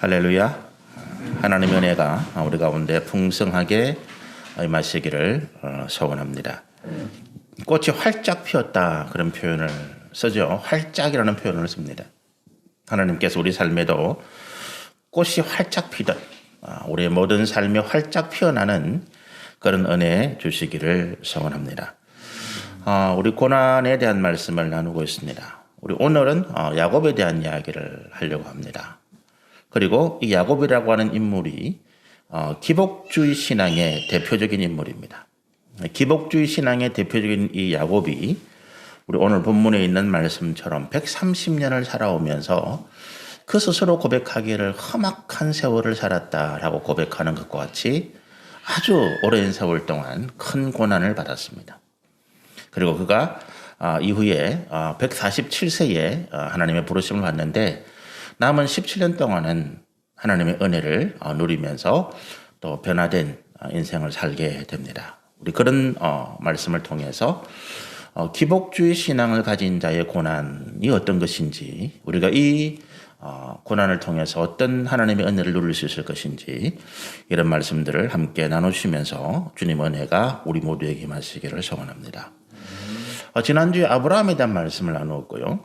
할렐루야. 하나님의 은혜가 우리 가운데 풍성하게 임하시기를 소원합니다. 꽃이 활짝 피었다 그런 표현을 쓰죠. 활짝이라는 표현을 씁니다. 하나님께서 우리 삶에도 꽃이 활짝 피듯 우리의 모든 삶이 활짝 피어나는 그런 은혜 주시기를 소원합니다. 우리 고난에 대한 말씀을 나누고 있습니다. 우리 오늘은 야곱에 대한 이야기를 하려고 합니다. 그리고 이 야곱이라고 하는 인물이 기복주의 신앙의 대표적인 인물입니다. 기복주의 신앙의 대표적인 이 야곱이 우리 오늘 본문에 있는 말씀처럼 130년을 살아오면서 그 스스로 고백하기를 험악한 세월을 살았다라고 고백하는 것과 같이 아주 오랜 세월 동안 큰 고난을 받았습니다. 그리고 그가 이후에 147세에 하나님의 부르심을 받는데 남은 17년 동안은 하나님의 은혜를 누리면서 또 변화된 인생을 살게 됩니다. 우리 그런 말씀을 통해서 기복주의 신앙을 가진 자의 고난이 어떤 것인지, 우리가 이 고난을 통해서 어떤 하나님의 은혜를 누릴 수 있을 것인지, 이런 말씀들을 함께 나누시면서 주님 은혜가 우리 모두에게 임하시기를 소원합니다. 지난주에 아브라함에 대한 말씀을 나누었고요.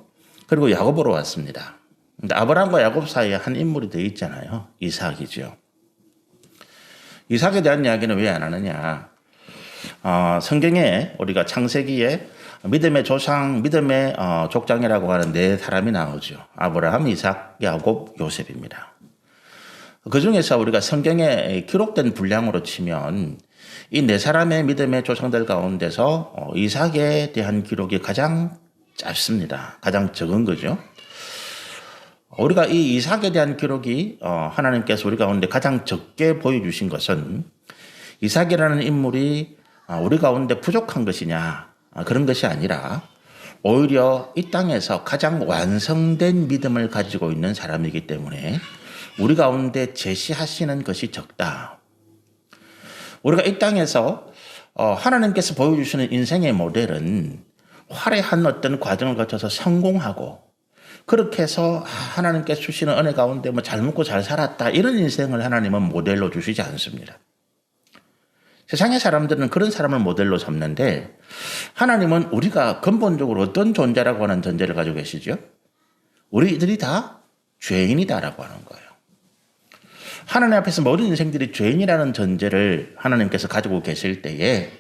그리고 야곱으로 왔습니다. 근데 아브라함과 야곱 사이에 한 인물이 더 있잖아요. 이삭이죠. 이삭에 대한 이야기는 왜 안 하느냐. 성경에 우리가 창세기에 믿음의 조상, 믿음의 족장이라고 하는 네 사람이 나오죠. 아브라함, 이삭, 야곱, 요셉입니다. 그 중에서 우리가 성경에 기록된 분량으로 치면 이 네 사람의 믿음의 조상들 가운데서 이삭에 대한 기록이 가장 짧습니다. 가장 적은 거죠. 우리가 이 이삭에 대한 기록이 하나님께서 우리 가운데 가장 적게 보여주신 것은 이삭이라는 인물이 우리 가운데 부족한 것이냐 그런 것이 아니라 오히려 이 땅에서 가장 완성된 믿음을 가지고 있는 사람이기 때문에 우리 가운데 제시하시는 것이 적다. 우리가 이 땅에서 하나님께서 보여주시는 인생의 모델은 화려한 어떤 과정을 거쳐서 성공하고 그렇게 해서 하나님께서 주시는 은혜 가운데 잘 먹고 잘 살았다 이런 인생을 하나님은 모델로 주시지 않습니다. 세상의 사람들은 그런 사람을 모델로 삼는데 하나님은 우리가 근본적으로 어떤 존재라고 하는 전제를 가지고 계시죠? 우리들이 다 죄인이다라고 하는 거예요. 하나님 앞에서 모든 인생들이 죄인이라는 전제를 하나님께서 가지고 계실 때에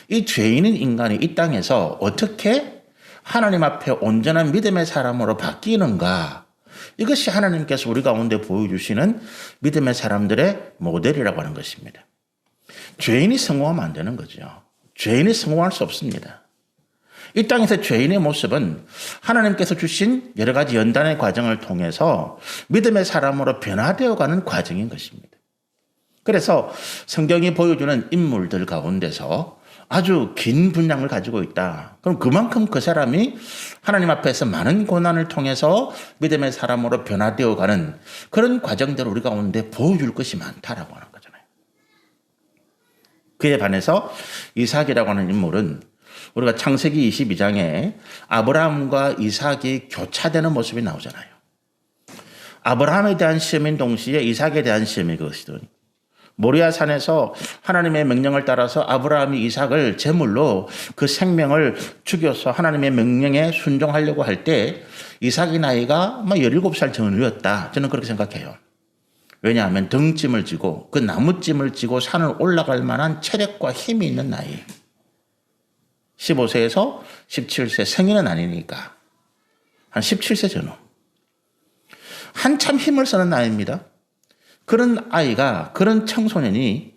이 죄인인 인간이 이 땅에서 어떻게 하나님 앞에 온전한 믿음의 사람으로 바뀌는가? 이것이 하나님께서 우리 가운데 보여주시는 믿음의 사람들의 모델이라고 하는 것입니다. 죄인이 성공하면 안 되는 거죠. 죄인이 성공할 수 없습니다. 이 땅에서 죄인의 모습은 하나님께서 주신 여러 가지 연단의 과정을 통해서 믿음의 사람으로 변화되어가는 과정인 것입니다. 그래서 성경이 보여주는 인물들 가운데서 아주 긴 분량을 가지고 있다. 그럼 그만큼 그 사람이 하나님 앞에서 많은 고난을 통해서 믿음의 사람으로 변화되어가는 그런 과정들을 우리 가운데 보여줄 것이 많다라고 하는 거잖아요. 그에 반해서 이삭이라고 하는 인물은 우리가 창세기 22장에 아브라함과 이삭이 교차되는 모습이 나오잖아요. 아브라함에 대한 시험인 동시에 이삭에 대한 시험이 그것이더니 모리아 산에서 하나님의 명령을 따라서 아브라함이 이삭을 제물로 그 생명을 죽여서 하나님의 명령에 순종하려고 할 때 이삭의 나이가 17살 전후였다. 저는 그렇게 생각해요. 왜냐하면 등짐을 지고 그 나무짐을 지고 산을 올라갈 만한 체력과 힘이 있는 나이. 15세에서 17세 성인은 아니니까 한 17세 전후. 한참 힘을 쓰는 나이입니다. 그런 아이가, 그런 청소년이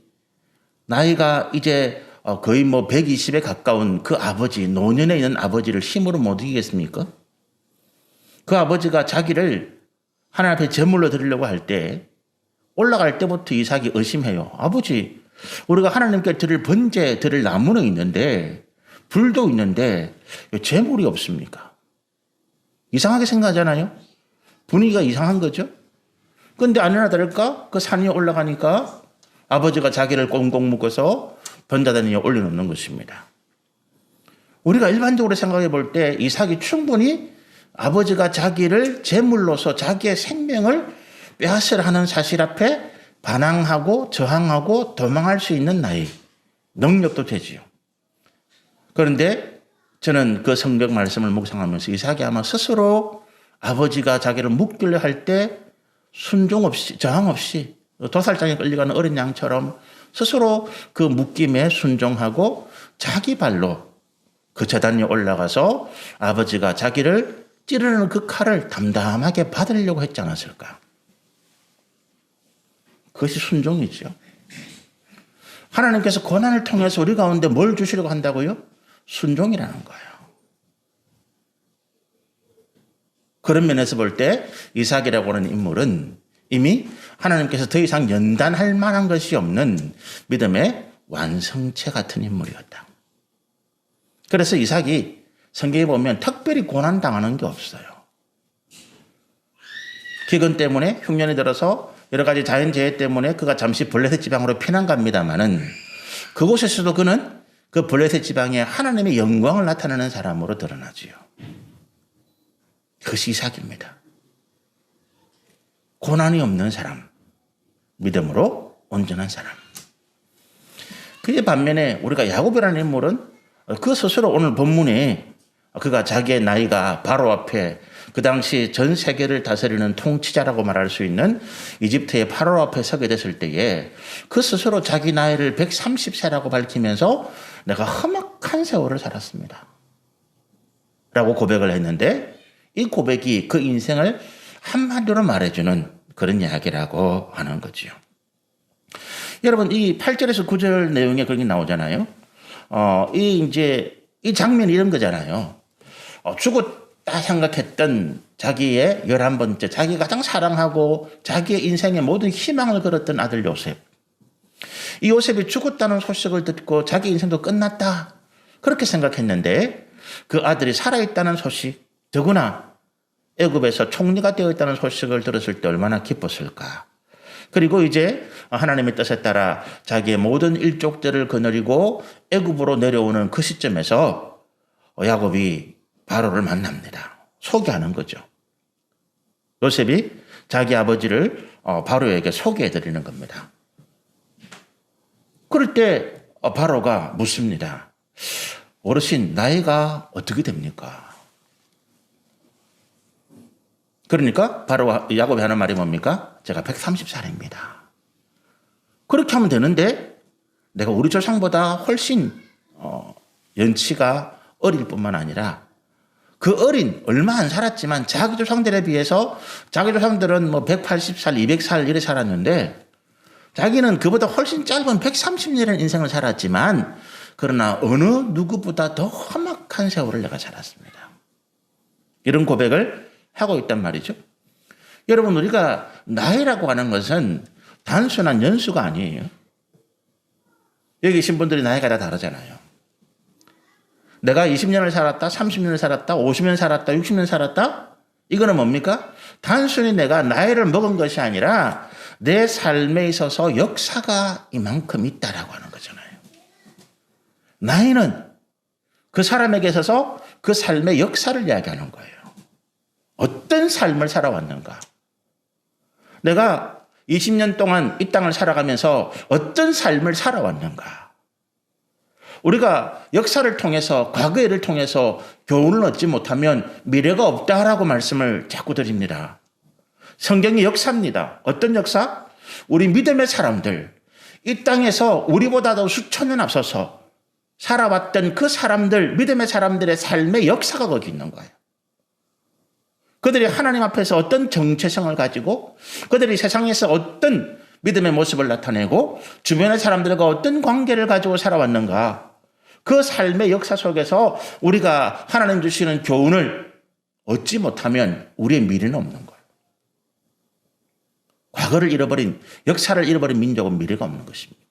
나이가 이제 거의 120에 가까운 그 아버지, 노년에 있는 아버지를 힘으로 못 이기겠습니까? 그 아버지가 자기를 하나님 앞에 제물로 드리려고 할 때 올라갈 때부터 이삭이 의심해요. 아버지, 우리가 하나님께 드릴 번제, 드릴 나무는 있는데 불도 있는데 왜 제물이 없습니까? 이상하게 생각하잖아요. 분위기가 이상한 거죠. 그런데 아니나 다를까 그 산 위에 올라가니까 아버지가 자기를 꽁꽁 묶어서 번자단 위에 올려놓는 것입니다. 우리가 일반적으로 생각해 볼 때 이삭이 충분히 아버지가 자기를 제물로서 자기의 생명을 빼앗으려 하는 사실 앞에 반항하고 저항하고 도망할 수 있는 나이, 능력도 되지요. 그런데 저는 그 성경 말씀을 묵상하면서 이삭이 아마 스스로 아버지가 자기를 묶으려 할 때 순종 없이, 저항 없이 도살장에 끌려가는 어린 양처럼 스스로 그 묶임에 순종하고 자기 발로 그 제단 위에 올라가서 아버지가 자기를 찌르는 그 칼을 담담하게 받으려고 했지 않았을까? 그것이 순종이죠. 하나님께서 고난을 통해서 우리 가운데 뭘 주시려고 한다고요? 순종이라는 거예요. 그런 면에서 볼 때 이삭이라고 하는 인물은 이미 하나님께서 더 이상 연단할 만한 것이 없는 믿음의 완성체 같은 인물이었다. 그래서 이삭이 성경에 보면 특별히 고난당하는 게 없어요. 기근 때문에 흉년이 들어서 여러 가지 자연재해 때문에 그가 잠시 블레셋 지방으로 피난 갑니다마는 그곳에서도 그는 그 블레셋 지방에 하나님의 영광을 나타내는 사람으로 드러나지요. 그것이 이삭입니다. 고난이 없는 사람, 믿음으로 온전한 사람. 그의 반면에 우리가 야곱이라는 인물은 그 스스로 오늘 본문에 그가 자기의 나이가 바로 앞에 그 당시 전 세계를 다스리는 통치자라고 말할 수 있는 이집트의 파로 앞에 서게 됐을 때에 그 스스로 자기 나이를 130세라고 밝히면서 내가 험악한 세월을 살았습니다. 라고 고백을 했는데 이 고백이 그 인생을 한마디로 말해주는 그런 이야기라고 하는 거지요. 여러분, 이 8절에서 9절 내용에 그런 게 나오잖아요. 이 장면이 이런 거잖아요. 죽었다 생각했던 자기의 11번째, 자기가 가장 사랑하고 자기의 인생의 모든 희망을 걸었던 아들 요셉. 이 요셉이 죽었다는 소식을 듣고 자기 인생도 끝났다. 그렇게 생각했는데 그 아들이 살아있다는 소식, 더구나 애굽에서 총리가 되어 있다는 소식을 들었을 때 얼마나 기뻤을까. 그리고 이제 하나님의 뜻에 따라 자기의 모든 일족들을 거느리고 애굽으로 내려오는 그 시점에서 야곱이 바로를 만납니다. 소개하는 거죠. 요셉이 자기 아버지를 바로에게 소개해드리는 겁니다. 그럴 때 바로가 묻습니다. 어르신, 나이가 어떻게 됩니까? 그러니까 바로 야곱이 하는 말이 뭡니까? 제가 130살입니다. 그렇게 하면 되는데 내가 우리 조상보다 훨씬 연치가 어릴 뿐만 아니라 그 어린 얼마 안 살았지만 자기 조상들에 비해서 자기 조상들은 뭐 180살, 200살 이래 살았는데 자기는 그보다 훨씬 짧은 130년의 인생을 살았지만 그러나 어느 누구보다 더 험악한 세월을 내가 살았습니다. 이런 고백을 하고 있단 말이죠. 여러분, 우리가 나이라고 하는 것은 단순한 연수가 아니에요. 여기 계신 분들이 나이가 다 다르잖아요. 내가 20년을 살았다, 30년을 살았다, 50년 살았다, 60년 살았다? 이거는 뭡니까? 단순히 내가 나이를 먹은 것이 아니라 내 삶에 있어서 역사가 이만큼 있다라고 하는 거잖아요. 나이는 그 사람에게 있어서 그 삶의 역사를 이야기하는 거예요. 어떤 삶을 살아왔는가? 내가 20년 동안 이 땅을 살아가면서 어떤 삶을 살아왔는가? 우리가 역사를 통해서, 과거를 통해서 교훈을 얻지 못하면 미래가 없다라고 말씀을 자꾸 드립니다. 성경이 역사입니다. 어떤 역사? 우리 믿음의 사람들, 이 땅에서 우리보다도 수천 년 앞서서 살아왔던 그 사람들, 믿음의 사람들의 삶의 역사가 거기 있는 거예요. 그들이 하나님 앞에서 어떤 정체성을 가지고 그들이 세상에서 어떤 믿음의 모습을 나타내고 주변의 사람들과 어떤 관계를 가지고 살아왔는가, 그 삶의 역사 속에서 우리가 하나님 주시는 교훈을 얻지 못하면 우리의 미래는 없는 거예요. 과거를 잃어버린, 역사를 잃어버린 민족은 미래가 없는 것입니다.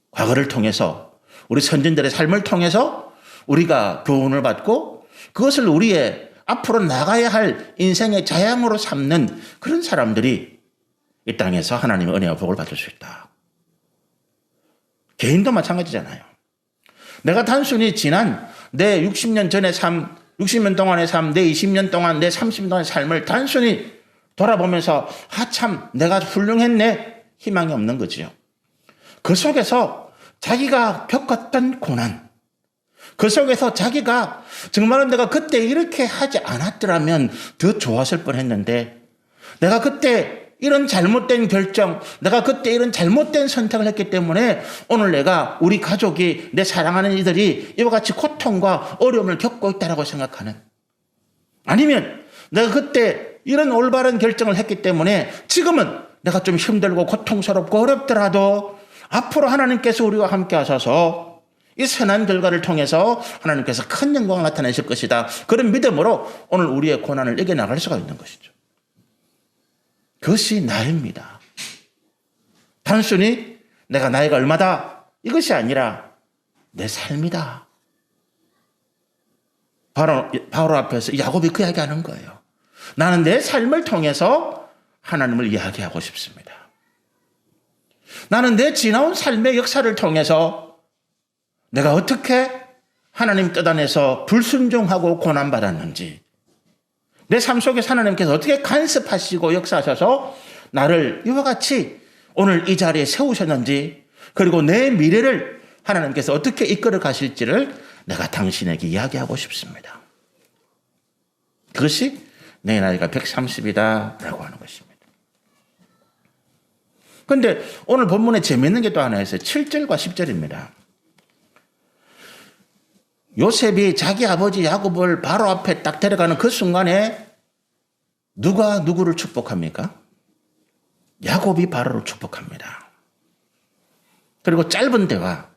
과거를 통해서, 우리 선진들의 삶을 통해서 우리가 교훈을 받고 그것을 우리의 앞으로 나가야 할 인생의 자양으로 삼는 그런 사람들이 이 땅에서 하나님의 은혜와 복을 받을 수 있다. 개인도 마찬가지잖아요. 내가 단순히 지난 내 60년 전의 삶, 60년 동안의 삶, 내 20년 동안, 내 30년 동안의 삶을 단순히 돌아보면서 참 내가 훌륭했네 희망이 없는 거지요. 그 속에서 자기가 겪었던 고난, 그 속에서 자기가 정말로 내가 그때 이렇게 하지 않았더라면 더 좋았을 뻔했는데, 내가 그때 이런 잘못된 결정, 내가 그때 이런 잘못된 선택을 했기 때문에 오늘 내가, 우리 가족이, 내 사랑하는 이들이 이와 같이 고통과 어려움을 겪고 있다고 생각하는, 아니면 내가 그때 이런 올바른 결정을 했기 때문에 지금은 내가 좀 힘들고 고통스럽고 어렵더라도 앞으로 하나님께서 우리와 함께 하셔서 이 선한 결과를 통해서 하나님께서 큰 영광을 나타내실 것이다, 그런 믿음으로 오늘 우리의 고난을 이겨나갈 수가 있는 것이죠. 그것이 나입니다. 단순히 내가 나이가 얼마다 이것이 아니라 내 삶이다. 바로 앞에서 야곱이 그 이야기하는 거예요. 나는 내 삶을 통해서 하나님을 이야기하고 싶습니다. 나는 내 지나온 삶의 역사를 통해서 내가 어떻게 하나님 뜻 안에서 불순종하고 고난받았는지, 내 삶 속에서 하나님께서 어떻게 간섭하시고 역사하셔서 나를 이와 같이 오늘 이 자리에 세우셨는지, 그리고 내 미래를 하나님께서 어떻게 이끌어 가실지를 내가 당신에게 이야기하고 싶습니다. 그것이 내 나이가 130이다 라고 하는 것입니다. 그런데 오늘 본문에 재미있는 게 또 하나 있어요. 7절과 10절입니다. 요셉이 자기 아버지 야곱을 바로 앞에 딱 데려가는 그 순간에 누가 누구를 축복합니까? 야곱이 바로를 축복합니다. 그리고 짧은 대화,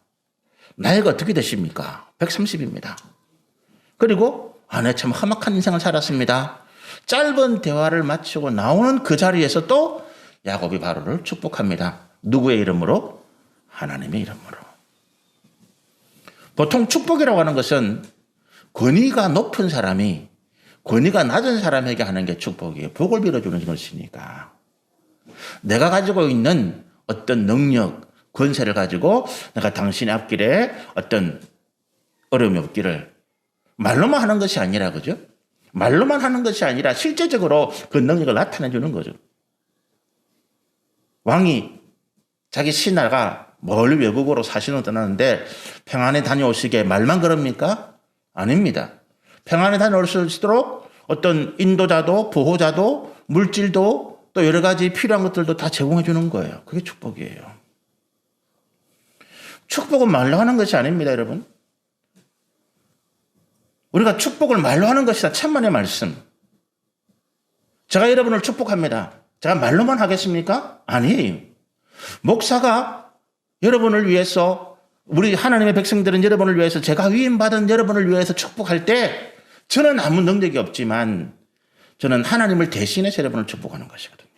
나이가 어떻게 되십니까? 130입니다. 그리고 내 참 험악한 인생을 살았습니다. 짧은 대화를 마치고 나오는 그 자리에서 또 야곱이 바로를 축복합니다. 누구의 이름으로? 하나님의 이름으로. 보통 축복이라고 하는 것은 권위가 높은 사람이 권위가 낮은 사람에게 하는 게 축복이에요. 복을 빌어주는 것이니까. 내가 가지고 있는 어떤 능력, 권세를 가지고 내가 당신의 앞길에 어떤 어려움이 없기를, 말로만 하는 것이 아니라, 그죠? 말로만 하는 것이 아니라 실제적으로 그 능력을 나타내 주는 거죠. 왕이 자기 신하가 멀리 외국으로 사신을 떠나는데 평안에 다녀오시게 말만 그럽니까? 아닙니다. 평안에 다녀올 수 있도록 어떤 인도자도 보호자도 물질도 또 여러 가지 필요한 것들도 다 제공해 주는 거예요. 그게 축복이에요. 축복은 말로 하는 것이 아닙니다, 여러분. 우리가 축복을 말로 하는 것이다. 천만의 말씀. 제가 여러분을 축복합니다. 제가 말로만 하겠습니까? 아니에요. 목사가 여러분을 위해서, 우리 하나님의 백성들은 여러분을 위해서, 제가 위임받은 여러분을 위해서 축복할 때 저는 아무 능력이 없지만 저는 하나님을 대신해서 여러분을 축복하는 것이거든요.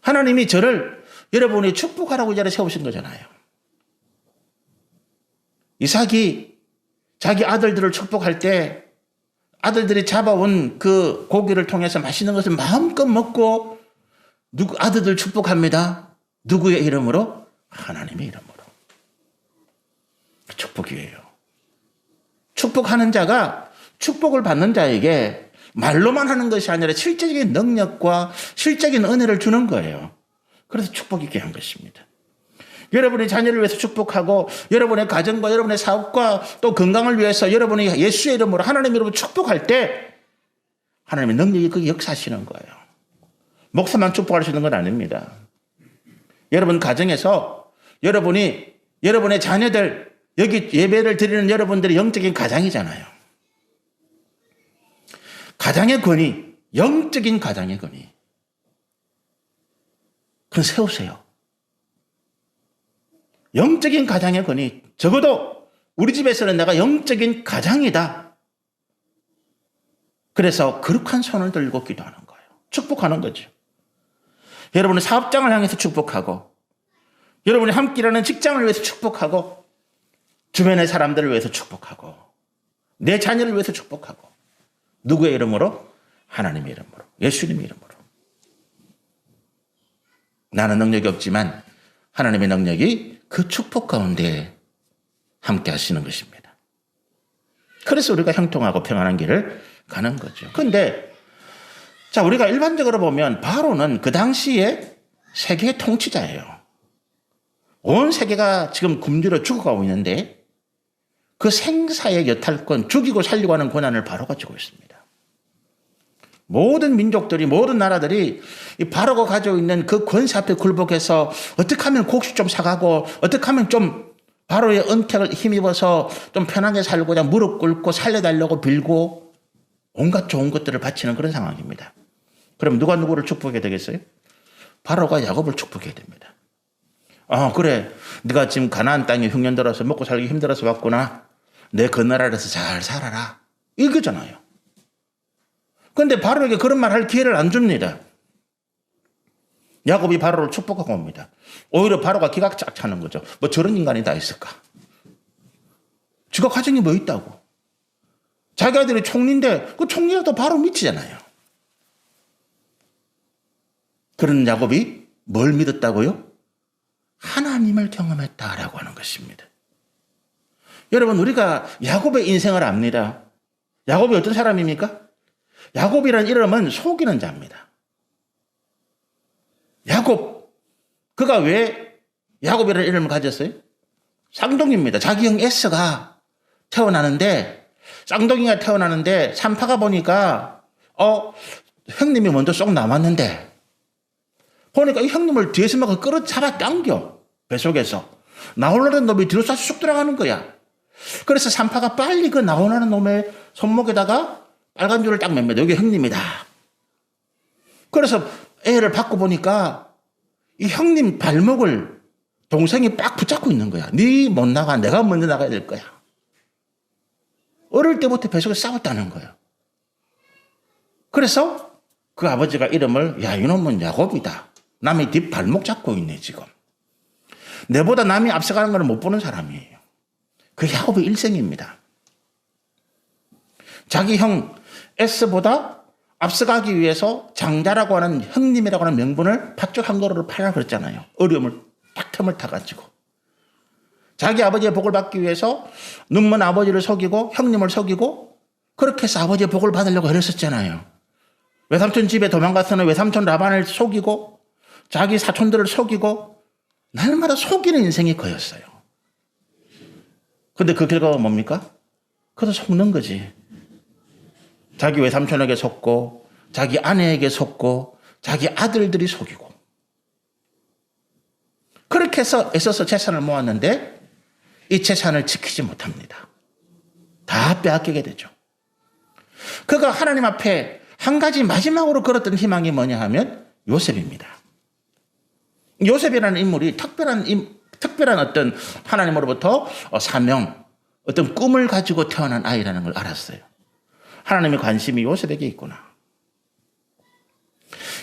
하나님이 저를 여러분이 축복하라고 이 자리에 세우신 거잖아요. 이삭이 자기 아들들을 축복할 때 아들들이 잡아온 그 고기를 통해서 맛있는 것을 마음껏 먹고 아들들 축복합니다. 누구의 이름으로? 하나님의 이름으로. 축복이에요. 축복하는 자가 축복을 받는 자에게 말로만 하는 것이 아니라 실제적인 능력과 실제적인 은혜를 주는 거예요. 그래서 축복이 귀한 것입니다. 여러분의 자녀를 위해서 축복하고 여러분의 가정과 여러분의 사업과 또 건강을 위해서 여러분이 예수의 이름으로 하나님의 이름으로 축복할 때 하나님의 능력이 거기 역사하시는 거예요. 목사만 축복할 수 있는 건 아닙니다. 여러분 가정에서 여러분의 자녀들, 여기 예배를 드리는 여러분들이 영적인 가장이잖아요. 가장의 권위, 영적인 가장의 권위. 그건 세우세요. 영적인 가장의 권위. 적어도 우리 집에서는 내가 영적인 가장이다. 그래서 거룩한 손을 들고 기도하는 거예요. 축복하는 거죠. 여러분의 사업장을 향해서 축복하고, 여러분이 함께 일하는 직장을 위해서 축복하고, 주변의 사람들을 위해서 축복하고, 내 자녀를 위해서 축복하고. 누구의 이름으로? 하나님의 이름으로, 예수님의 이름으로. 나는 능력이 없지만 하나님의 능력이 그 축복 가운데 함께 하시는 것입니다. 그래서 우리가 형통하고 평안한 길을 가는 거죠. 그런데 자, 우리가 일반적으로 보면 바로는 그 당시에 세계의 통치자예요. 온 세계가 지금 굶주려 죽어가고 있는데 그 생사의 여탈권, 죽이고 살리고 하는 권한을 바로가 쥐고 있습니다. 모든 민족들이, 모든 나라들이 이 바로가 가지고 있는 그 권세 앞에 굴복해서 어떻게 하면 곡식 좀 사가고 어떻게 하면 좀 바로의 은택을 힘입어서 좀 편하게 살고자 무릎 꿇고 살려달라고 빌고 온갖 좋은 것들을 바치는 그런 상황입니다. 그럼 누가 누구를 축복해야 되겠어요? 바로가 야곱을 축복해야 됩니다. 그래. 네가 지금 가나안 땅에 흉년 들어서 먹고 살기 힘들어서 왔구나. 내 그 나라에서 잘 살아라. 이거잖아요. 그런데 바로에게 그런 말 할 기회를 안 줍니다. 야곱이 바로를 축복하고 옵니다. 오히려 바로가 기가 쫙 차는 거죠. 뭐 저런 인간이 다 있을까? 지가 가정이 뭐 있다고? 자기 아들이 총리인데 그 총리라도 바로 미치잖아요. 그런 야곱이 뭘 믿었다고요? 하나님을 경험했다라고 하는 것입니다. 여러분, 우리가 야곱의 인생을 압니다. 야곱이 어떤 사람입니까? 야곱이라는 이름은 속이는 자입니다. 야곱, 그가 왜 야곱이라는 이름을 가졌어요? 쌍둥이입니다. 자기 형 에서가 태어나는데, 쌍둥이가 태어나는데 산파가 보니까 형님이 먼저 쏙 남았는데 보니까 이 형님을 뒤에서 막 끌어 잡아 당겨, 뱃속에서 나오려는 놈이 뒤로 쑥 들어가는 거야. 그래서 산파가 빨리 그 나오려는 놈의 손목에다가 빨간 줄을 딱 맵니다. 여기 형님이다. 그래서 애를 받고 보니까 이 형님 발목을 동생이 빡 붙잡고 있는 거야. 네 못 나가. 내가 먼저 나가야 될 거야. 어릴 때부터 뱃속에 싸웠다는 거예요. 그래서 그 아버지가 이름을, 야, 이놈은 야곱이다. 남의 뒷 발목 잡고 있네, 지금. 내보다 남이 앞서가는 걸 못 보는 사람이에요. 그 야곱의 일생입니다. 자기 형 에스보다 앞서가기 위해서 장자라고 하는 형님이라고 하는 명분을 팥죽 한 그릇을 팔아 그랬잖아요. 어려움을 딱 틈을 타가지고. 자기 아버지의 복을 받기 위해서 눈먼 아버지를 속이고 형님을 속이고 그렇게 해서 아버지의 복을 받으려고 애를 썼잖아요. 외삼촌 집에 도망가서는 외삼촌 라반을 속이고 자기 사촌들을 속이고 날마다 속이는 인생이 그였어요. 근데 그 결과가 뭡니까? 그것도 속는 거지. 자기 외삼촌에게 속고 자기 아내에게 속고 자기 아들들이 속이고 그렇게 해서 애써서 재산을 모았는데 이 재산을 지키지 못합니다. 다 빼앗기게 되죠. 그가 하나님 앞에 한 가지 마지막으로 걸었던 희망이 뭐냐 하면 요셉입니다. 요셉이라는 인물이 특별한 어떤 하나님으로부터 사명, 어떤 꿈을 가지고 태어난 아이라는 걸 알았어요. 하나님의 관심이 요셉에게 있구나.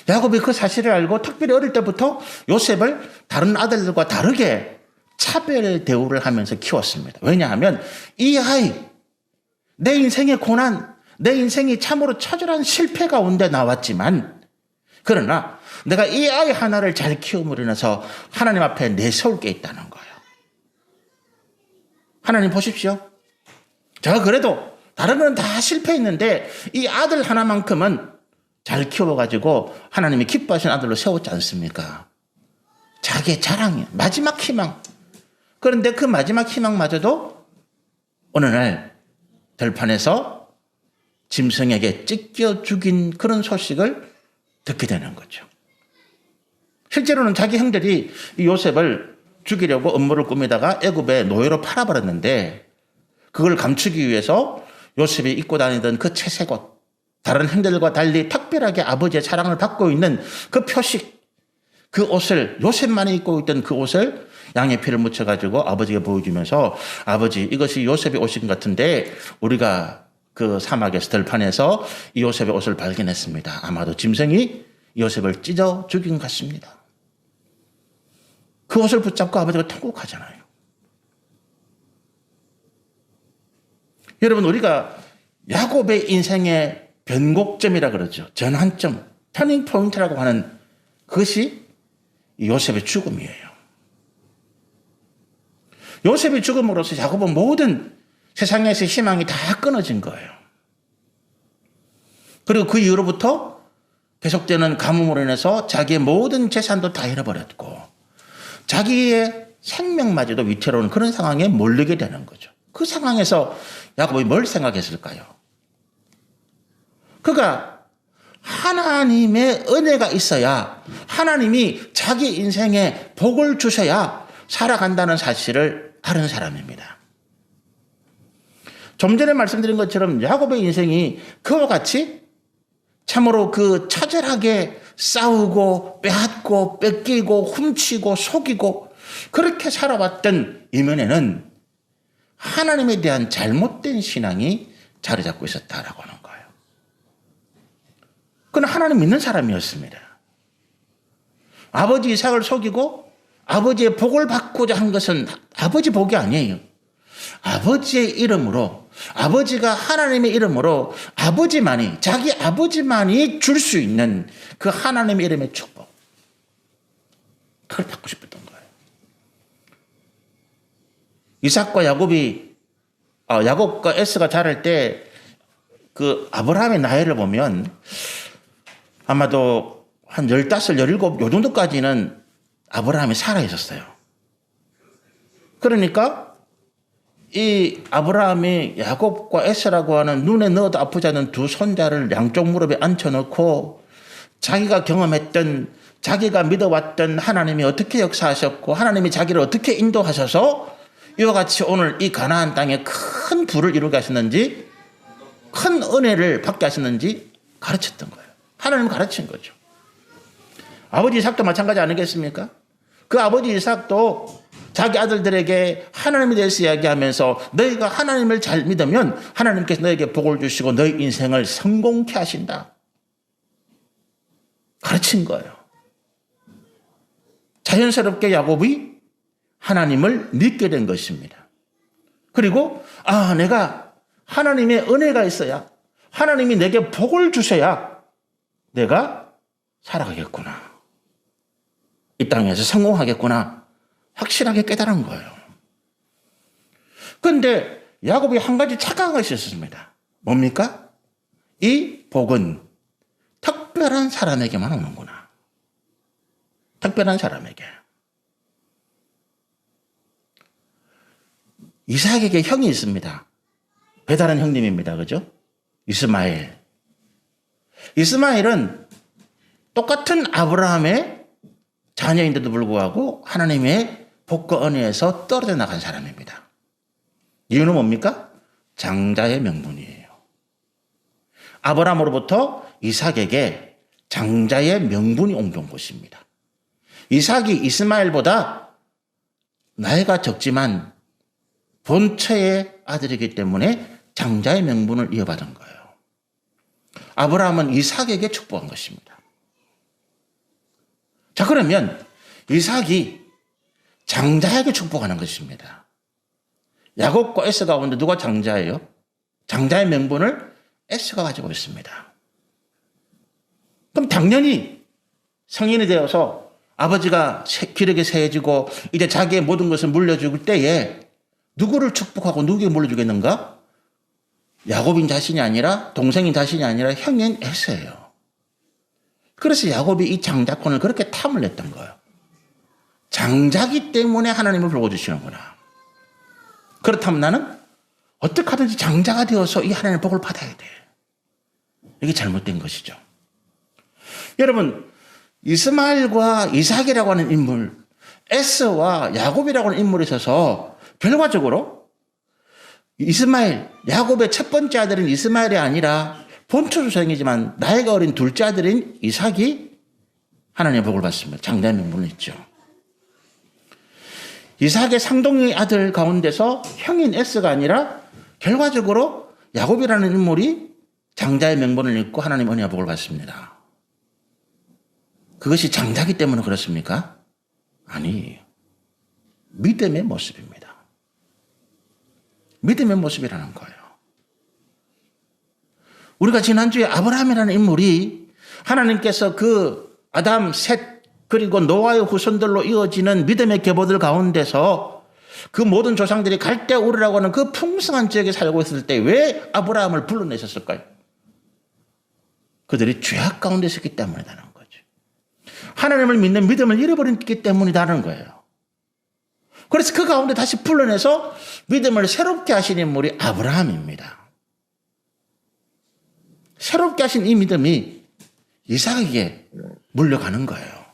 야곱이 그 사실을 알고 특별히 어릴 때부터 요셉을 다른 아들들과 다르게 차별 대우를 하면서 키웠습니다. 왜냐하면 이 아이, 내 인생의 고난, 내 인생이 참으로 처절한 실패 가운데 나왔지만 그러나 내가 이 아이 하나를 잘 키움으로 인해서 하나님 앞에 내세울 게 있다는 거예요. 하나님 보십시오. 제가 그래도 다른 건 다 실패했는데 이 아들 하나만큼은 잘 키워가지고 하나님이 기뻐하신 아들로 세웠지 않습니까? 자기의 자랑이에요. 마지막 희망. 그런데 그 마지막 희망마저도 어느 날 들판에서 짐승에게 찢겨 죽인 그런 소식을 듣게 되는 거죠. 실제로는 자기 형들이 이 요셉을 죽이려고 음모를 꾸미다가 애굽에 노예로 팔아버렸는데 그걸 감추기 위해서 요셉이 입고 다니던 그 채색옷, 다른 형들과 달리 특별하게 아버지의 사랑을 받고 있는 그 표식, 그 옷을 요셉만이 입고 있던 그 옷을 양의 피를 묻혀가지고 아버지에게 보여주면서 아버지 이것이 요셉의 옷인 것 같은데 우리가 그 사막에서 들판에서 이 요셉의 옷을 발견했습니다. 아마도 짐승이 요셉을 찢어 죽인 것 같습니다. 그 옷을 붙잡고 아버지가 통곡하잖아요. 여러분 우리가 야곱의 인생의 변곡점이라 그러죠. 전환점, 터닝 포인트라고 하는 그것이 요셉의 죽음이에요. 요셉의 죽음으로써 야곱은 모든 세상에서 희망이 다 끊어진 거예요. 그리고 그 이후로부터 계속되는 가뭄으로 인해서 자기의 모든 재산도 다 잃어버렸고 자기의 생명마저도 위태로운 그런 상황에 몰리게 되는 거죠. 그 상황에서 야곱이 뭘 생각했을까요? 그가 하나님의 은혜가 있어야 하나님이 자기 인생에 복을 주셔야 살아간다는 사실을 아는 사람입니다. 좀 전에 말씀드린 것처럼 야곱의 인생이 그와 같이 참으로 그 처절하게 싸우고 빼앗고 뺏기고 훔치고 속이고 그렇게 살아왔던 이면에는 하나님에 대한 잘못된 신앙이 자리 잡고 있었다라고 하는 거예요. 그는 하나님 믿는 사람이었습니다. 아버지 이삭을 속이고 아버지의 복을 받고자 한 것은 아버지 복이 아니에요. 아버지의 이름으로, 아버지가 하나님의 이름으로 아버지만이, 자기 아버지만이 줄 수 있는 그 하나님의 이름의 축복. 그걸 받고 싶었던 거예요. 이삭과 야곱과 에스가 자랄 때 그 아브라함의 나이를 보면 아마도 한 15, 17, 요 정도까지는 아브라함이 살아 있었어요. 그러니까 이 아브라함이 야곱과 에스라고 하는 눈에 넣어도 아프지 않은 두 손자를 양쪽 무릎에 앉혀놓고 자기가 경험했던, 자기가 믿어왔던 하나님이 어떻게 역사하셨고 하나님이 자기를 어떻게 인도하셔서 이와 같이 오늘 이 가나안 땅에 큰 부를 이루게 하셨는지, 큰 은혜를 받게 하셨는지 가르쳤던 거예요. 하나님 가르친 거죠. 아버지 이삭도 마찬가지 아니겠습니까? 그 아버지 이삭도 자기 아들들에게 하나님에 대해서 이야기하면서 너희가 하나님을 잘 믿으면 하나님께서 너에게 복을 주시고 너희 인생을 성공케 하신다. 가르친 거예요. 자연스럽게 야곱이 하나님을 믿게 된 것입니다. 그리고 내가 하나님의 은혜가 있어야, 하나님이 내게 복을 주셔야 내가 살아가겠구나. 이 땅에서 성공하겠구나. 확실하게 깨달은 거예요. 그런데 야곱이 한 가지 착각한 것이 있었습니다. 뭡니까? 이 복은 특별한 사람에게만 오는구나. 특별한 사람에게. 이삭에게 형이 있습니다. 배다른 형님입니다. 그죠? 이스마엘. 이스마엘은 똑같은 아브라함의 자녀인데도 불구하고 하나님의 복과 은혜에서 떨어져 나간 사람입니다. 이유는 뭡니까? 장자의 명분이에요. 아브라함으로부터 이삭에게 장자의 명분이 옮겨온 것입니다. 이삭이 이스마엘보다 나이가 적지만 본처의 아들이기 때문에 장자의 명분을 이어받은 거예요. 아브라함은 이삭에게 축복한 것입니다. 자, 그러면 이삭이 장자에게 축복하는 것입니다. 야곱과 에스 가운데 누가 장자예요? 장자의 명분을 에스가 가지고 있습니다. 그럼 당연히 성인이 되어서 아버지가 기력이 세해지고 이제 자기의 모든 것을 물려줄 때에 누구를 축복하고 누구에게 물려주겠는가? 야곱인 자신이 아니라, 동생인 자신이 아니라 형인 에서예요. 그래서 야곱이 이 장자권을 그렇게 탐을 냈던 거예요. 장자기 때문에 하나님을 불러주시는구나. 그렇다면 나는 어떻게 하든지 장자가 되어서 이 하나님의 복을 받아야 돼. 이게 잘못된 것이죠. 여러분, 이스마엘과 이삭이라고 하는 인물, 에스와 야곱이라고 하는 인물에 있어서 결과적으로 이스마엘, 야곱의 첫 번째 아들인 이스마엘이 아니라 본초 조상이지만 나이가 어린 둘째 아들인 이삭이 하나님의 복을 받습니다. 장자의 명분을 있죠. 이삭의 상동의 아들 가운데서 형인 에스가 아니라 결과적으로 야곱이라는 인물이 장자의 명분을 입고 하나님의 은혜와 복을 받습니다. 그것이 장자기 때문에 그렇습니까? 아니에요. 믿음의 모습입니다. 믿음의 모습이라는 거예요. 우리가 지난주에 아브라함이라는 인물이 하나님께서 그 아담, 셋, 그리고 노아의 후손들로 이어지는 믿음의 계보들 가운데서 그 모든 조상들이 갈대우르라고 하는 그 풍성한 지역에 살고 있을 때 왜 아브라함을 불러내셨을까요? 그들이 죄악 가운데 있었기 때문이라는 거죠. 하나님을 믿는 믿음을 잃어버렸기 때문이라는 거예요. 그래서 그 가운데 다시 불러내서 믿음을 새롭게 하신 인물이 아브라함입니다. 새롭게 하신 이 믿음이 이삭에게 물려가는 거예요.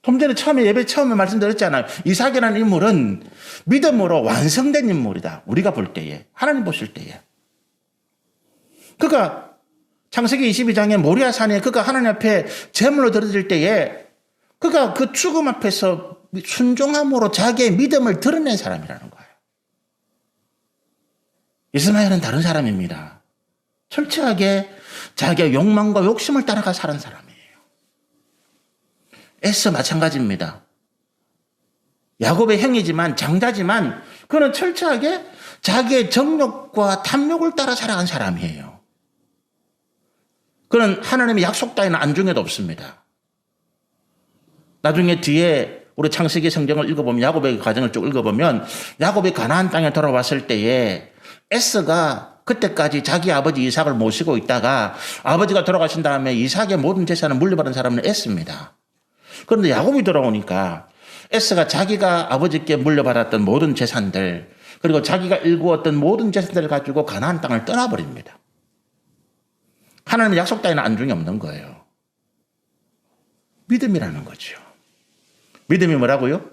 좀 전에 예배 처음에 말씀드렸잖아요. 이삭이라는 인물은 믿음으로 완성된 인물이다. 우리가 볼 때에, 하나님 보실 때에. 그가 창세기 22장에 모리아산에 그가 하나님 앞에 제물로 드려질 때에 그가 그 죽음 앞에서 순종함으로 자기의 믿음을 드러낸 사람이라는 거예요. 이스마엘은 다른 사람입니다. 철저하게 자기의 욕망과 욕심을 따라가 사는 사람이에요. 에서 마찬가지입니다. 야곱의 형이지만 장자지만 그는 철저하게 자기의 정욕과 탐욕을 따라 살아간 사람이에요. 그는 하나님의 약속 따위는 안중에도 없습니다. 나중에 뒤에 우리 창세기 성경을 읽어보면 야곱의 과정을 쭉 읽어보면 야곱이 가나안 땅에 돌아왔을 때에 에서가 그때까지 자기 아버지 이삭을 모시고 있다가 아버지가 돌아가신 다음에 이삭의 모든 재산을 물려받은 사람은 에서입니다. 그런데 야곱이 돌아오니까 에서가 자기가 아버지께 물려받았던 모든 재산들 그리고 자기가 일구었던 모든 재산들을 가지고 가나안 땅을 떠나버립니다. 하나님의 약속 따위는 안중에 없는 거예요. 믿음이라는 거죠. 믿음이 뭐라고요?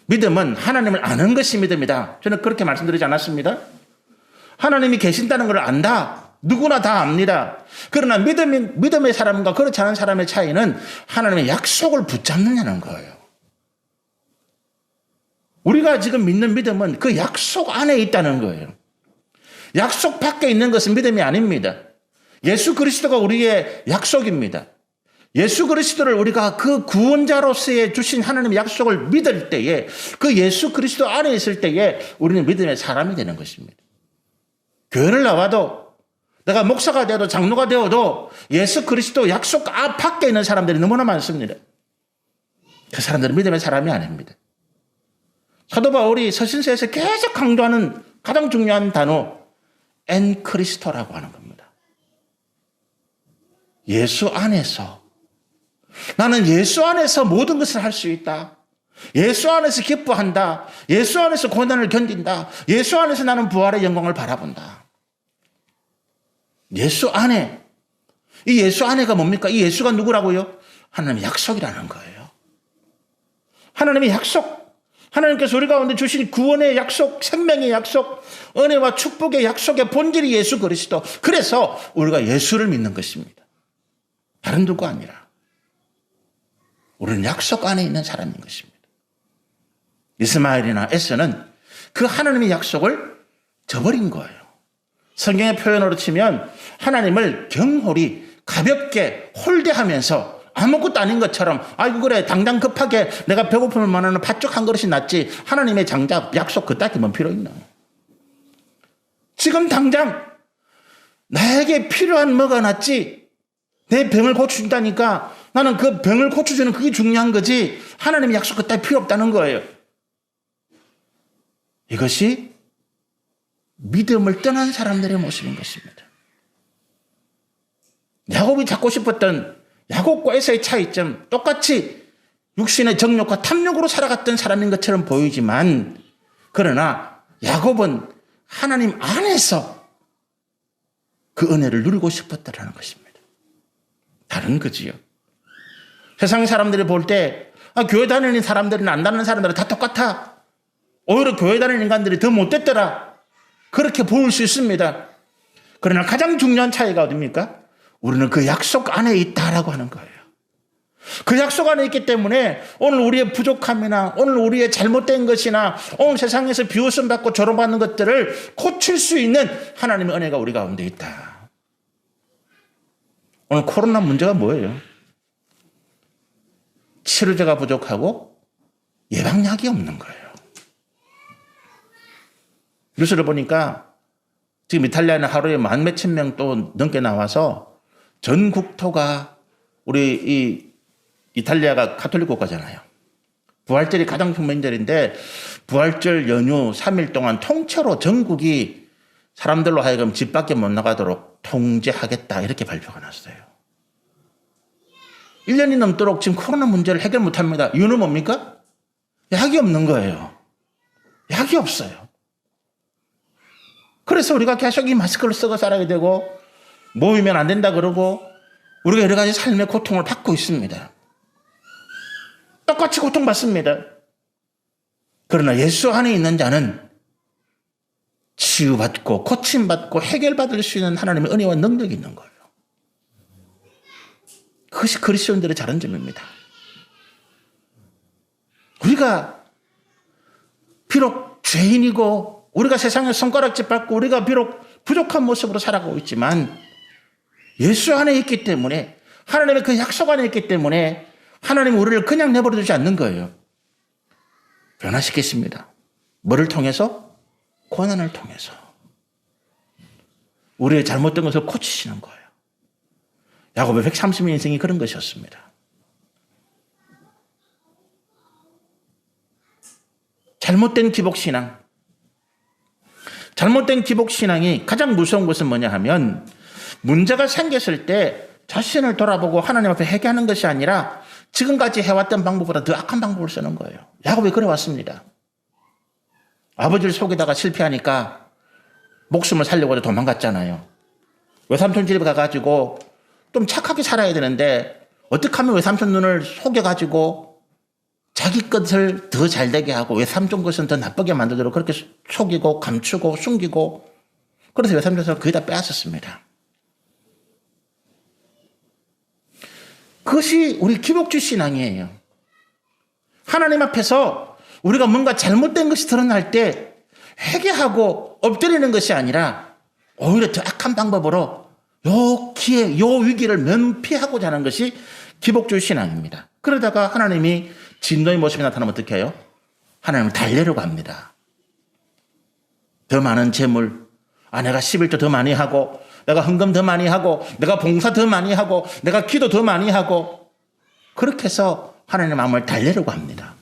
믿음은 하나님을 아는 것이 믿음이다. 저는 그렇게 말씀드리지 않았습니다. 하나님이 계신다는 걸 안다. 누구나 다 압니다. 그러나 믿음의 사람과 그렇지 않은 사람의 차이는 하나님의 약속을 붙잡느냐는 거예요. 우리가 지금 믿는 믿음은 그 약속 안에 있다는 거예요. 약속 밖에 있는 것은 믿음이 아닙니다. 예수 그리스도가 우리의 약속입니다. 예수 그리스도를 우리가 그 구원자로서의 주신 하나님의 약속을 믿을 때에 그 예수 그리스도 안에 있을 때에 우리는 믿음의 사람이 되는 것입니다. 교회를 나와도 내가 목사가 되어도 장로가 되어도 예수 그리스도 약속 밖에 있는 사람들이 너무나 많습니다. 그 사람들은 믿음의 사람이 아닙니다. 사도 바울이 서신서에서 계속 강조하는 가장 중요한 단어 엔 크리스토라고 하는 겁니다. 예수 안에서 나는 예수 안에서 모든 것을 할 수 있다. 예수 안에서 기뻐한다. 예수 안에서 고난을 견딘다. 예수 안에서 나는 부활의 영광을 바라본다. 예수 안에. 이 예수 안에가 뭡니까? 이 예수가 누구라고요? 하나님의 약속이라는 거예요. 하나님의 약속. 하나님께서 우리 가운데 주신 구원의 약속, 생명의 약속, 은혜와 축복의 약속의 본질이 예수 그리스도. 그래서 우리가 예수를 믿는 것입니다. 다른 누구 아니라. 우리는 약속 안에 있는 사람인 것입니다. 이스마엘이나 에서는 그 하나님의 약속을 저버린 거예요. 성경의 표현으로 치면 하나님을 경홀히 가볍게 홀대하면서 아무것도 아닌 것처럼 아이고 그래 당장 급하게 내가 배고픔을 만나는 팥죽 한 그릇이 낫지 하나님의 장작 약속 그따위 뭔 필요 있나. 지금 당장 나에게 필요한 뭐가 낫지 내 병을 고쳐준다니까 나는 그 병을 고쳐주는 그게 중요한 거지 하나님의 약속 그따위 필요 없다는 거예요. 이것이 믿음을 떠난 사람들의 모습인 것입니다. 야곱이 잡고 싶었던 야곱과 에서의 차이점 똑같이 육신의 정욕과 탐욕으로 살아갔던 사람인 것처럼 보이지만 그러나 야곱은 하나님 안에서 그 은혜를 누리고 싶었다는 것입니다. 다른 거지요. 세상 사람들이 볼 때 교회 다니는 사람들이나 안 다니는 사람들은 다 똑같아. 오히려 교회 다니는 인간들이 더 못됐더라. 그렇게 보일 수 있습니다. 그러나 가장 중요한 차이가 어디입니까? 우리는 그 약속 안에 있다라고 하는 거예요. 그 약속 안에 있기 때문에 오늘 우리의 부족함이나 오늘 우리의 잘못된 것이나 오늘 세상에서 비웃음 받고 조롱받는 것들을 고칠 수 있는 하나님의 은혜가 우리 가운데 있다. 오늘 코로나 문제가 뭐예요? 치료제가 부족하고 예방약이 없는 거예요. 뉴스를 보니까 지금 이탈리아는 하루에 10,000명 또 넘게 나와서 전 국토가 우리 이 이탈리아가 가톨릭 국가잖아요. 부활절이 가장 큰 명절인데 부활절 연휴 3일 동안 통째로 전국이 사람들로 하여금 집 밖에 못 나가도록 통제하겠다 이렇게 발표가 났어요. 1년이 넘도록 지금 코로나 문제를 해결 못합니다. 이유는 뭡니까? 약이 없는 거예요. 약이 없어요. 그래서 우리가 계속 이 마스크를 쓰고 살아야 되고 모이면 안 된다 그러고 우리가 여러 가지 삶의 고통을 받고 있습니다. 똑같이 고통받습니다. 그러나 예수 안에 있는 자는 치유받고 고침받고 해결받을 수 있는 하나님의 은혜와 능력이 있는 거예요. 그것이 그리스도인들의 잘한 점입니다. 우리가 비록 죄인이고 우리가 세상에 손가락질 받고 우리가 비록 부족한 모습으로 살아가고 있지만 예수 안에 있기 때문에 하나님의 그 약속 안에 있기 때문에 하나님은 우리를 그냥 내버려 두지 않는 거예요. 변화시키십니다. 뭐를 통해서? 고난을 통해서. 우리의 잘못된 것을 고치시는 거예요. 야곱의 130년 인생이 그런 것이었습니다. 잘못된 기복신앙. 잘못된 기복신앙이 가장 무서운 것은 뭐냐 하면 문제가 생겼을 때 자신을 돌아보고 하나님 앞에 회개하는 것이 아니라 지금까지 해왔던 방법보다 더 악한 방법을 쓰는 거예요. 야곱이 그래왔습니다. 아버지를 속이다가 실패하니까 목숨을 살려고 해도 도망갔잖아요. 외삼촌 집에 가가지고 좀 착하게 살아야 되는데 어떻게 하면 외삼촌 눈을 속여가지고 자기 것을 더 잘되게 하고 외삼촌 것은 더 나쁘게 만들도록 그렇게 속이고 감추고 숨기고 그래서 외삼촌을 거의 다 빼앗았습니다. 그것이 우리 기복주 신앙이에요. 하나님 앞에서 우리가 뭔가 잘못된 것이 드러날 때 회개하고 엎드리는 것이 아니라 오히려 더 악한 방법으로 요 기회, 요 위기를 면피하고자 하는 것이 기복주 신앙입니다. 그러다가 하나님이 진노의 모습이 나타나면 어떻게 해요? 하나님을 달래려고 합니다. 더 많은 재물, 내가 11조 더 많이 하고 내가 헌금 더 많이 하고 내가 봉사 더 많이 하고 내가 기도 더 많이 하고 그렇게 해서 하나님의 마음을 달래려고 합니다.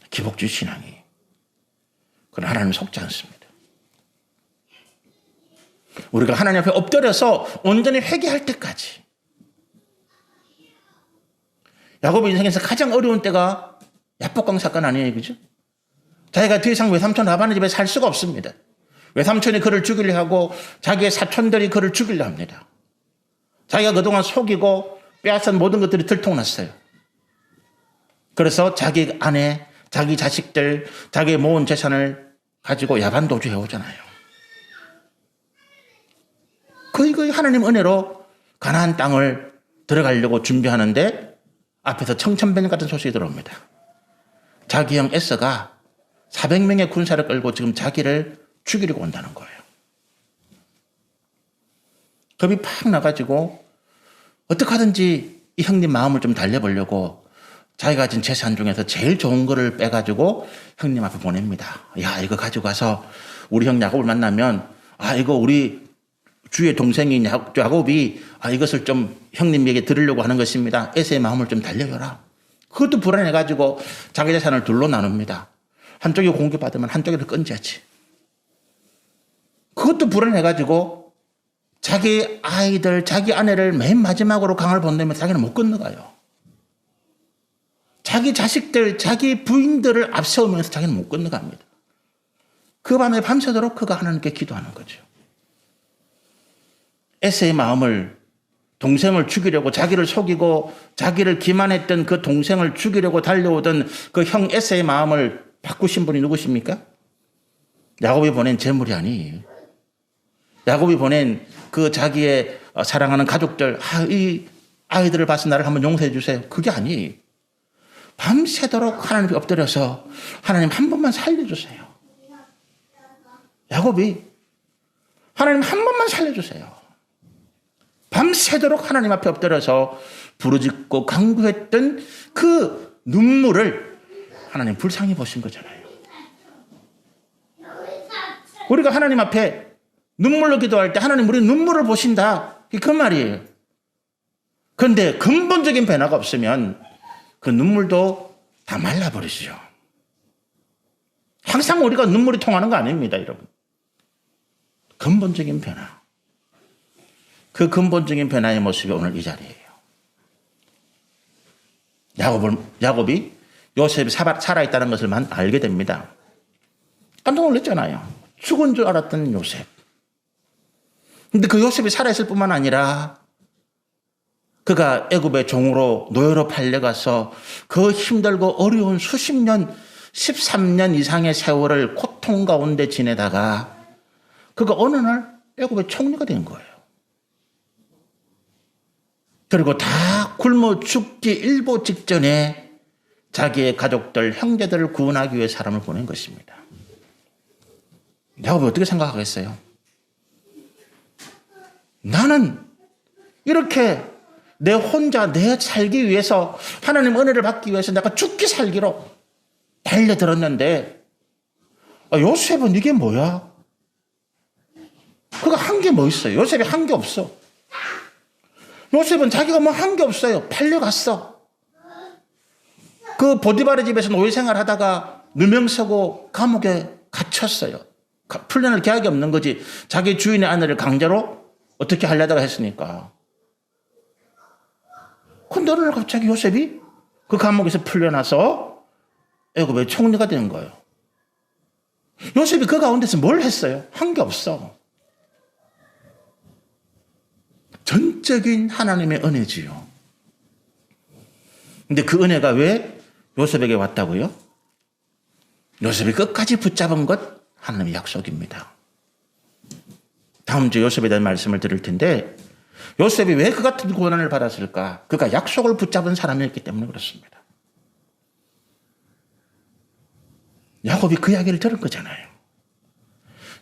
기복주 신앙이. 그러나 하나님은 속지 않습니다. 우리가 하나님 앞에 엎드려서 온전히 회개할 때까지. 야곱의 인생에서 가장 어려운 때가 야복강 사건 아니에요, 그죠? 자기가 더 이상 외삼촌 라반의 집에 살 수가 없습니다. 외삼촌이 그를 죽이려 하고 자기의 사촌들이 그를 죽이려 합니다. 자기가 그동안 속이고 빼앗은 모든 것들이 들통났어요. 그래서 자기 아내, 자기 자식들, 자기의 모은 재산을 가지고 야반도주 해오잖아요. 거의 하나님 은혜로 가나안 땅을 들어가려고 준비하는데 앞에서 청천벽력 같은 소식이 들어옵니다. 자기 형 에서가 400명의 군사를 끌고 지금 자기를 죽이려고 온다는 거예요. 겁이 팍 나가지고 어떻게 하든지 이 형님 마음을 좀 달래보려고 자기가 가진 재산 중에서 제일 좋은 거를 빼가지고 형님 앞에 보냅니다. 야, 이거 가지고 가서 우리 형 야곱을 만나면 이거 우리 주의 동생인 야곱이 이것을 좀 형님에게 드리려고 하는 것입니다. 에서의 마음을 좀 달래줘라. 그것도 불안해가지고 자기 재산을 둘로 나눕니다. 한쪽이 공격받으면 한쪽에도 건져야지. 그것도 불안해가지고 자기 아이들, 자기 아내를 맨 마지막으로 강을 건너면 자기는 못 건너가요. 자기 자식들, 자기 부인들을 앞세우면서 자기는 못 건너갑니다. 그 밤에 밤새도록 그가 하나님께 기도하는 거죠. 에서의 마음을, 동생을 죽이려고 자기를 속이고 자기를 기만했던 그 동생을 죽이려고 달려오던 그 형 에서의 마음을 바꾸신 분이 누구십니까? 야곱이 보낸 재물이 아니에요. 야곱이 보낸 그 자기의 사랑하는 가족들, 이 아이들을 봐서 나를 한번 용서해 주세요. 그게 아니에요. 밤새도록 하나님께 엎드려서 하나님 한 번만 살려주세요. 야곱이 하나님 한 번만 살려주세요. 밤새도록 하나님 앞에 엎드려서 부르짖고 간구했던 그 눈물을 하나님 불쌍히 보신 거잖아요. 우리가 하나님 앞에 눈물로 기도할 때 하나님 우리 눈물을 보신다. 그 말이에요. 그런데 근본적인 변화가 없으면 그 눈물도 다 말라버리죠. 항상 우리가 눈물이 통하는 거 아닙니다, 여러분. 근본적인 변화. 그 근본적인 변화의 모습이 오늘 이 자리예요. 야곱이 요셉이 살아있다는 것을 알게 됩니다. 깜짝 놀랐잖아요. 죽은 줄 알았던 요셉. 근데 그 요셉이 살아있을 뿐만 아니라 그가 애굽의 종으로 노예로 팔려가서 그 힘들고 어려운 수십 년, 13년 이상의 세월을 고통 가운데 지내다가 그가 어느 날 애굽의 총리가 된 거예요. 그리고 다 굶어 죽기 일보 직전에 자기의 가족들, 형제들을 구원하기 위해 사람을 보낸 것입니다. 야곱이 어떻게 생각하겠어요? 나는 이렇게 내 혼자 내 살기 위해서 하나님 은혜를 받기 위해서 내가 죽기 살기로 달려들었는데 요셉은 이게 뭐야? 그가 한 게 뭐 있어요? 요셉이 한 게 없어. 요셉은 자기가 뭐 한 게 없어요. 팔려갔어. 그 보디바르 집에서 노예 생활하다가 누명 쓰고 감옥에 갇혔어요. 풀려날 계약이 없는 거지. 자기 주인의 아내를 강제로 어떻게 하려다가 했으니까. 근데 어느 날 갑자기 요셉이 그 감옥에서 풀려나서 애굽의 총리가 되는 거예요. 요셉이 그 가운데서 뭘 했어요? 한 게 없어. 전적인 하나님의 은혜지요. 근데 그 은혜가 왜 요셉에게 왔다고요? 요셉이 끝까지 붙잡은 것 하나님의 약속입니다. 다음 주에 요셉에 대한 말씀을 드릴 텐데 요셉이 왜 그 같은 고난을 받았을까? 그가 약속을 붙잡은 사람이었기 때문에 그렇습니다. 야곱이 그 이야기를 들은 거잖아요.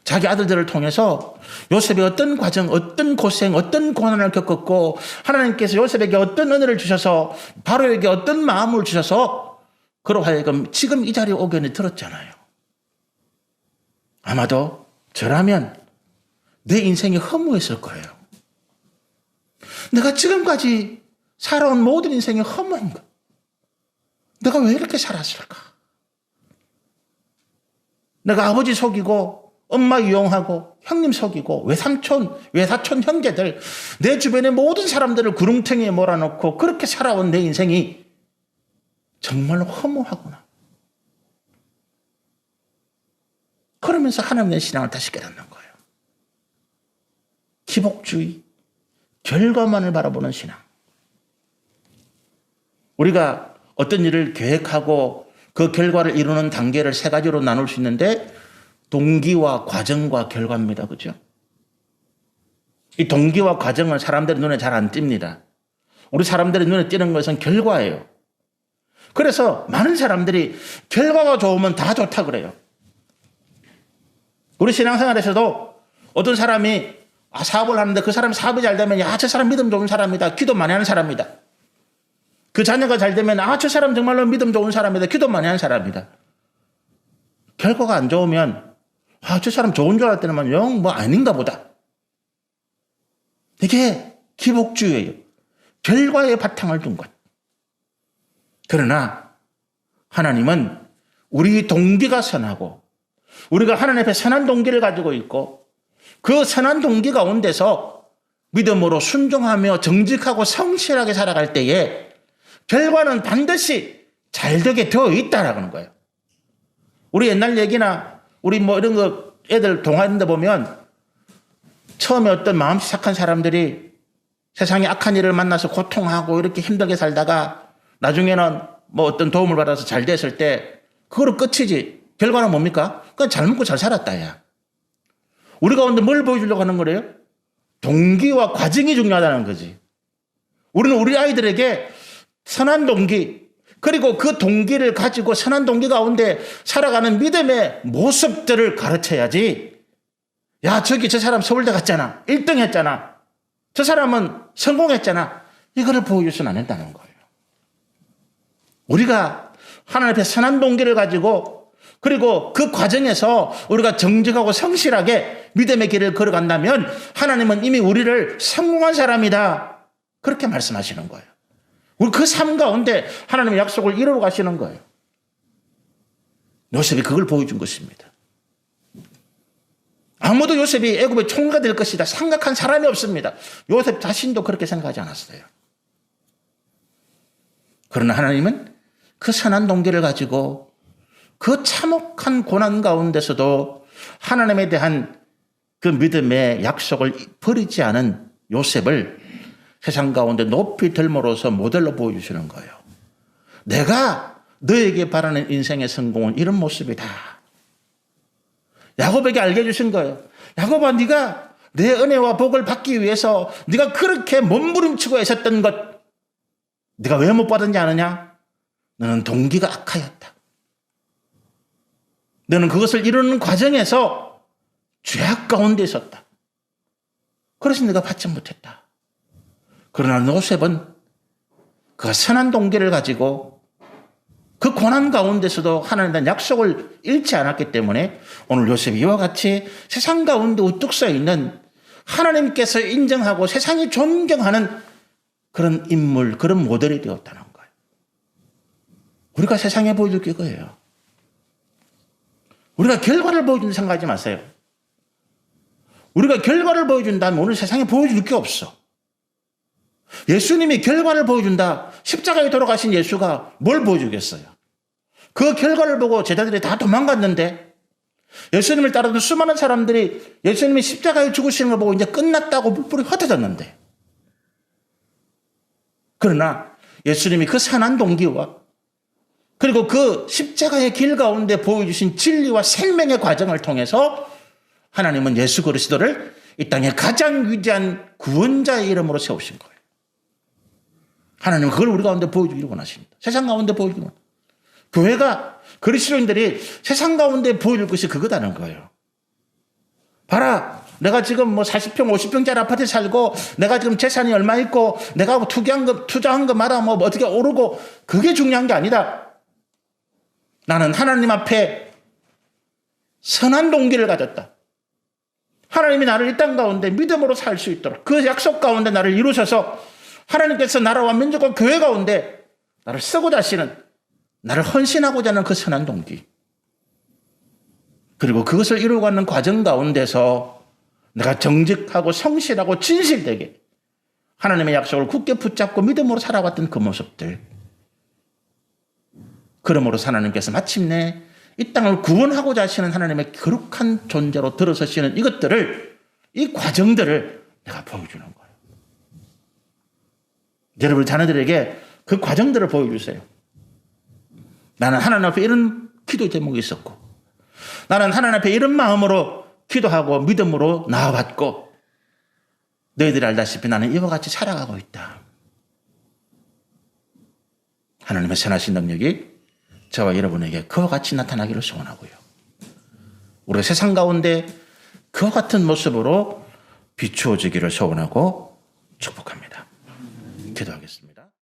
자기 아들들을 통해서 요셉이 어떤 과정, 어떤 고생, 어떤 고난을 겪었고 하나님께서 요셉에게 어떤 은혜를 주셔서 바로에게 어떤 마음을 주셔서 그로 하여금 지금 이 자리에 오게 들었잖아요. 아마도 저라면 내 인생이 허무했을 거예요. 내가 지금까지 살아온 모든 인생이 허무한가? 내가 왜 이렇게 살았을까? 내가 아버지 속이고 엄마 이용하고 형님 속이고 외사촌 형제들 내 주변의 모든 사람들을 구렁텅이에 몰아넣고 그렇게 살아온 내 인생이 정말로 허무하구나. 그러면서 하나님의 신앙을 다시 깨닫는 거예요. 기복주의, 결과만을 바라보는 신앙. 우리가 어떤 일을 계획하고 그 결과를 이루는 단계를 세 가지로 나눌 수 있는데 동기와 과정과 결과입니다. 그죠? 이 동기와 과정은 사람들의 눈에 잘 안 띕니다. 우리 사람들의 눈에 띄는 것은 결과예요. 그래서 많은 사람들이 결과가 좋으면 다 좋다 그래요. 우리 신앙생활에서도 어떤 사람이 사업을 하는데 그 사람이 사업이 잘 되면 저 사람 믿음 좋은 사람이다. 기도 많이 하는 사람이다. 그 자녀가 잘 되면 저 사람 정말로 믿음 좋은 사람이다. 기도 많이 하는 사람이다. 결과가 안 좋으면 저 사람 좋은 줄 알았더니만 영 뭐 아닌가 보다. 이게 기복주의예요. 결과에 바탕을 둔 것. 그러나 하나님은 우리 동기가 선하고 우리가 하나님 앞에 선한 동기를 가지고 있고 그 선한 동기 가운데서 믿음으로 순종하며 정직하고 성실하게 살아갈 때에 결과는 반드시 잘 되게 되어 있다라는 거예요. 우리 옛날 얘기나 우리 뭐 이런 거 애들 동화 있는 데 보면 처음에 어떤 마음씨 착한 사람들이 세상에 악한 일을 만나서 고통하고 이렇게 힘들게 살다가 나중에는 뭐 어떤 도움을 받아서 잘 됐을 때 그거로 끝이지. 결과는 뭡니까? 그냥 잘 먹고 잘 살았다, 야. 우리 가운데 뭘 보여주려고 하는 거래요? 동기와 과정이 중요하다는 거지. 우리는 우리 아이들에게 선한 동기, 그리고 그 동기를 가지고 선한 동기 가운데 살아가는 믿음의 모습들을 가르쳐야지. 저기 저 사람 서울대 갔잖아. 1등 했잖아. 저 사람은 성공했잖아. 이거를 보여줘서는 안 된다는 거예요. 우리가 하나님 앞에 선한 동기를 가지고 그리고 그 과정에서 우리가 정직하고 성실하게 믿음의 길을 걸어간다면 하나님은 이미 우리를 성공한 사람이다. 그렇게 말씀하시는 거예요. 우리 그 삶 가운데 하나님의 약속을 이루어 가시는 거예요. 요셉이 그걸 보여준 것입니다. 아무도 요셉이 애굽의 총리가 될 것이다 생각한 사람이 없습니다. 요셉 자신도 그렇게 생각하지 않았어요. 그러나 하나님은 그 선한 동기를 가지고 그 참혹한 고난 가운데서도 하나님에 대한 그 믿음의 약속을 버리지 않은 요셉을 세상 가운데 높이 들므로서 모델로 보여주시는 거예요. 내가 너에게 바라는 인생의 성공은 이런 모습이다. 야곱에게 알게 해주신 거예요. 야곱아, 네가 내 은혜와 복을 받기 위해서 네가 그렇게 몸부림치고 애썼던 것 네가 왜 못 받았냐 아느냐? 너는 동기가 악하였다. 너는 그것을 이루는 과정에서 죄악 가운데 있었다. 그래서 네가 받지 못했다. 그러나 요셉은 그 선한 동기를 가지고 그 고난 가운데서도 하나님에 대한 약속을 잃지 않았기 때문에 오늘 요셉이 이와 같이 세상 가운데 우뚝 서 있는 하나님께서 인정하고 세상이 존경하는 그런 인물, 그런 모델이 되었다는 거예요. 우리가 세상에 보여줄 게 그거예요. 우리가 결과를 보여준다 생각하지 마세요. 우리가 결과를 보여준다면 오늘 세상에 보여줄 게 없어. 예수님이 결과를 보여준다. 십자가에 돌아가신 예수가 뭘 보여주겠어요? 그 결과를 보고 제자들이 다 도망갔는데 예수님을 따르던 수많은 사람들이 예수님이 십자가에 죽으시는 걸 보고 이제 끝났다고 뿔뿔이 흩어졌는데, 그러나 예수님이 그 선한 동기와 그리고 그 십자가의 길 가운데 보여주신 진리와 생명의 과정을 통해서 하나님은 예수 그리스도를 이 땅의 가장 위대한 구원자의 이름으로 세우신 거예요. 하나님은 그걸 우리 가운데 보여주기를 원하십니다. 세상 가운데 보여주기를 원합니다. 교회가, 그리스도인들이 세상 가운데 보여줄 것이 그거다는 거예요. 봐라, 내가 지금 뭐 40평, 50평짜리 아파트에 살고, 내가 지금 재산이 얼마 있고, 내가 투자한 거마다 뭐 어떻게 오르고, 그게 중요한 게 아니다. 나는 하나님 앞에 선한 동기를 가졌다. 하나님이 나를 이 땅 가운데 믿음으로 살 수 있도록 그 약속 가운데 나를 이루셔서 하나님께서 나라와 민족과 교회 가운데 나를 쓰고자 하시는, 나를 헌신하고자 하는 그 선한 동기, 그리고 그것을 이루어가는 과정 가운데서 내가 정직하고 성실하고 진실되게 하나님의 약속을 굳게 붙잡고 믿음으로 살아왔던 그 모습들, 그러므로 하나님께서 마침내 이 땅을 구원하고자 하시는 하나님의 거룩한 존재로 들어서시는 이것들을, 이 과정들을 내가 보여주는 거예요. 여러분 자녀들에게 그 과정들을 보여주세요. 나는 하나님 앞에 이런 기도 제목이 있었고, 나는 하나님 앞에 이런 마음으로 기도하고 믿음으로 나아왔고, 너희들이 알다시피 나는 이와 같이 살아가고 있다. 하나님의 선하신 능력이 저와 여러분에게 그와 같이 나타나기를 소원하고요. 우리가 세상 가운데 그와 같은 모습으로 비추어지기를 소원하고 축복합니다. 기도하겠습니다.